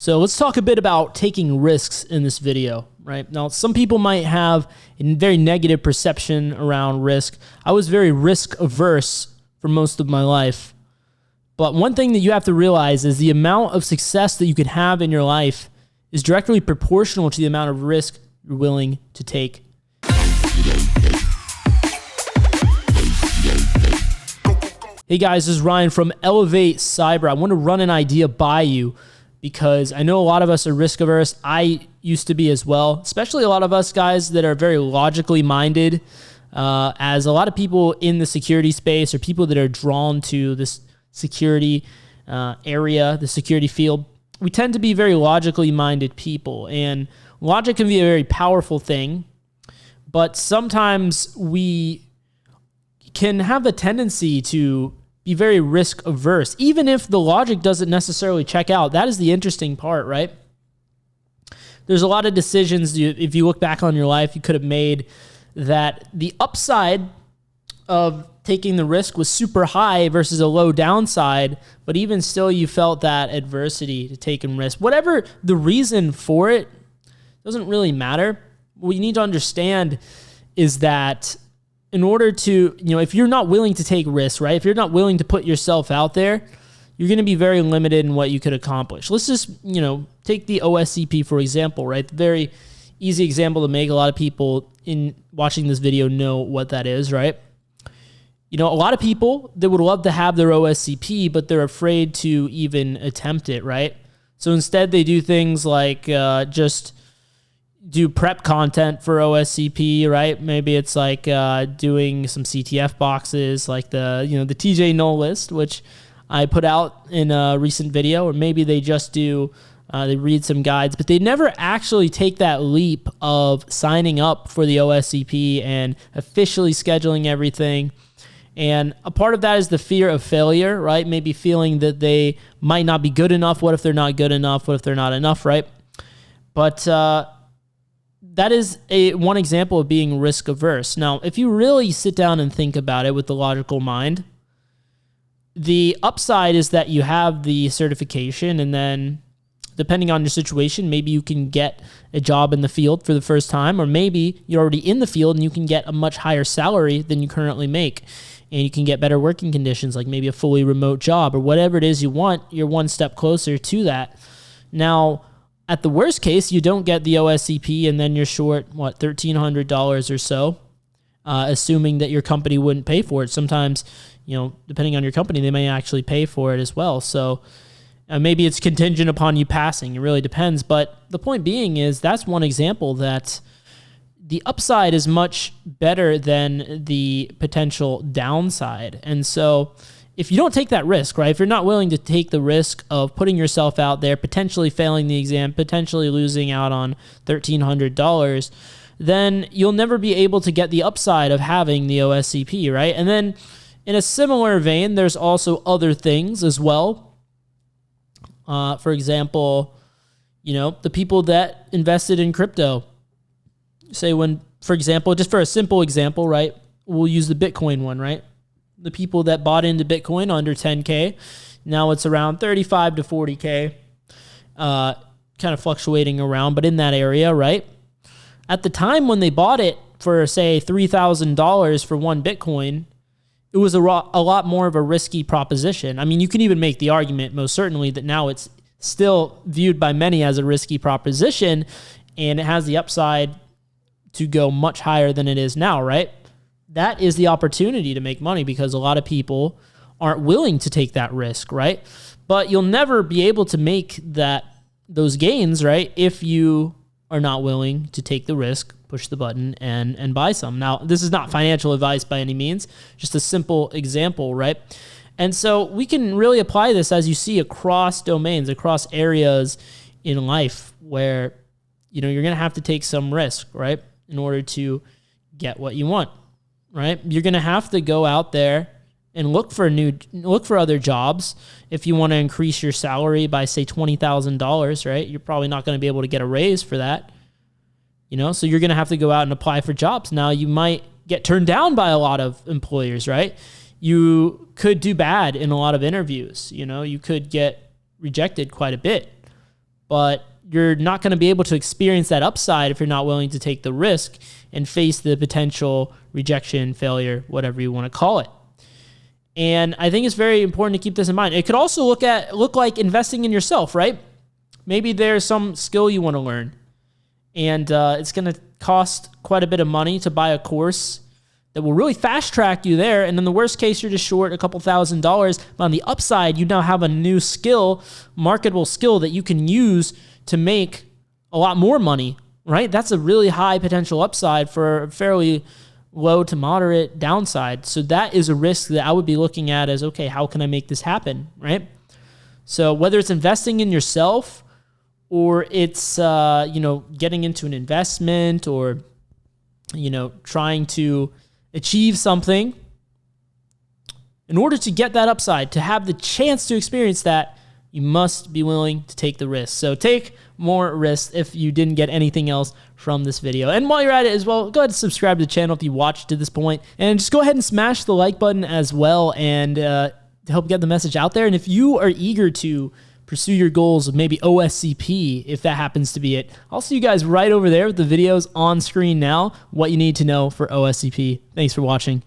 So let's talk a bit about taking risks in this video, right? Now, some people might have a very negative perception around risk. I was very risk averse for most of my life. But one thing that you have to realize is the amount of success that you can have in your life is directly proportional to the amount of risk you're willing to take. Hey guys, this is Ryan from elevatecyber. I want to run an idea by you because I know a lot of us are risk averse. I used to be as well, especially a lot of us guys that are very logically minded. As a lot of people in the security space or people that are drawn to this security area, the security field, we tend to be very logically minded people. And logic can be a very powerful thing, but sometimes we can have a tendency to be very risk averse, even if the logic doesn't necessarily check out. That is the interesting part, right? There's a lot of decisions, if you look back on your life, you could have made that the upside of taking the risk was super high versus a low downside, but even still you felt that adversity to taking risk. Whatever the reason for it doesn't really matter. What you need to understand is that in order to, if you're not willing to take risks, right? If you're not willing to put yourself out there, you're going to be very limited in what you could accomplish. Let's just, take the OSCP, for example, right? The very easy example to make. A lot of people in watching this video know what that is, right? A lot of people, they would love to have their OSCP, but they're afraid to even attempt it, right? So instead they do things like just do prep content for OSCP, right? Maybe it's like doing some CTF boxes, like the TJ null list, which I put out in a recent video, or maybe they just do, they read some guides, but they never actually take that leap of signing up for the OSCP and officially scheduling everything. And a part of that is the fear of failure, right? Maybe feeling that they might not be good enough. What if they're not good enough? What if they're not enough, right? But that is one example of being risk averse. Now, if you really sit down and think about it with the logical mind, the upside is that you have the certification, and then depending on your situation, maybe you can get a job in the field for the first time, or maybe you're already in the field and you can get a much higher salary than you currently make, and you can get better working conditions, like maybe a fully remote job or whatever it is you want. You're one step closer to that. Now, at the worst case, you don't get the OSCP and then you're short, $1,300 or so, assuming that your company wouldn't pay for it. Sometimes, depending on your company, they may actually pay for it as well. So maybe it's contingent upon you passing. It really depends. But the point being is that's one example that the upside is much better than the potential downside. And so if you don't take that risk, right, if you're not willing to take the risk of putting yourself out there, potentially failing the exam, potentially losing out on $1,300, then you'll never be able to get the upside of having the OSCP, right? And then in a similar vein, there's also other things as well. For example, the people that invested in crypto, say for example, just for a simple example, right, we'll use the Bitcoin one, right? The people that bought into Bitcoin under 10K, now it's around 35 to 40K, kind of fluctuating around, but in that area, right? At the time when they bought it for, say, $3,000 for one Bitcoin, it was a lot more of a risky proposition. I mean, you can even make the argument, most certainly, that now it's still viewed by many as a risky proposition, and it has the upside to go much higher than it is now, right? That is the opportunity to make money because a lot of people aren't willing to take that risk, right? But you'll never be able to make those gains, right, if you are not willing to take the risk, push the button, and buy some. Now, this is not financial advice by any means, just a simple example, right? And so we can really apply this, as you see, across domains, across areas in life where, you're going to have to take some risk, right, in order to get what you want. Right? You're going to have to go out there and look for other jobs. If you want to increase your salary by, say, $20,000, right? You're probably not going to be able to get a raise for that. So you're going to have to go out and apply for jobs. Now, you might get turned down by a lot of employers, right? You could do bad in a lot of interviews. You could get rejected quite a bit. but you're not going to be able to experience that upside if you're not willing to take the risk and face the potential rejection, failure, whatever you want to call it. And I think it's very important to keep this in mind. It could also look like investing in yourself, right? Maybe there's some skill you want to learn, and it's going to cost quite a bit of money to buy a course that will really fast track you there. And in the worst case, you're just short a couple $1,000s. But on the upside, you now have a new skill, marketable skill that you can use to make a lot more money, right? That's a really high potential upside for a fairly low to moderate downside. So that is a risk that I would be looking at as, okay, how can I make this happen, right? So whether it's investing in yourself or it's, getting into an investment or, trying to achieve something, in order to get that upside, to have the chance to experience that, you must be willing to take the risk. So take more risks if you didn't get anything else from this video. And while you're at it as well, go ahead and subscribe to the channel if you watched to this point. And just go ahead and smash the like button as well and to help get the message out there. And if you are eager to pursue your goals of maybe OSCP, if that happens to be it, I'll see you guys right over there with the videos on screen now, what you need to know for OSCP. Thanks for watching.